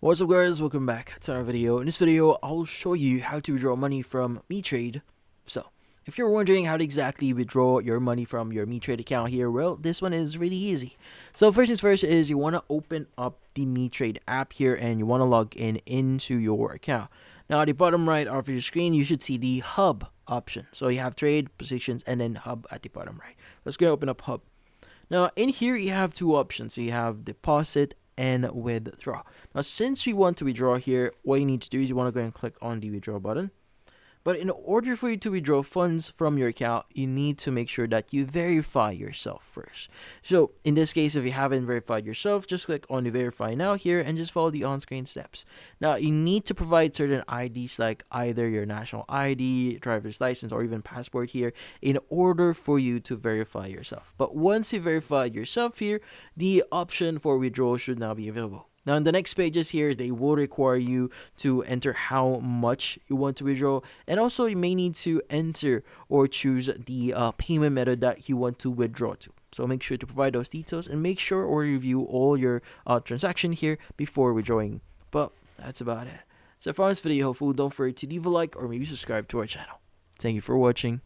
What's up guys, welcome back to our video. In this video, I'll show you how to withdraw money from Mitrade. So, if you're wondering how to exactly withdraw your money from your Mitrade account here, well, this one is really easy. So first things first is you want to open up the Mitrade app here and you want to log in into your account. Now at the bottom right of your screen, you should see the hub option. So you have trade, positions, and then hub at the bottom right. Let's go open up hub. Now in here you have two options. So you have deposit and withdraw. Now since we want to withdraw here, what you need to do is you want to go and click on the withdraw button. But in order for you to withdraw funds from your account, you need to make sure that you verify yourself first. So in this case, if you haven't verified yourself, just click on the verify now here and just follow the on-screen steps. Now you need to provide certain IDs like either your national ID, driver's license, or even passport here in order for you to verify yourself. But once you verified yourself here, the option for withdrawal should now be available. Now, in the next pages here, they will require you to enter how much you want to withdraw. And also, you may need to enter or choose the payment method that you want to withdraw to. So make sure to provide those details and make sure or review all your transaction here before withdrawing. But that's about it. So for this video, hopefully don't forget to leave a like or maybe subscribe to our channel. Thank you for watching.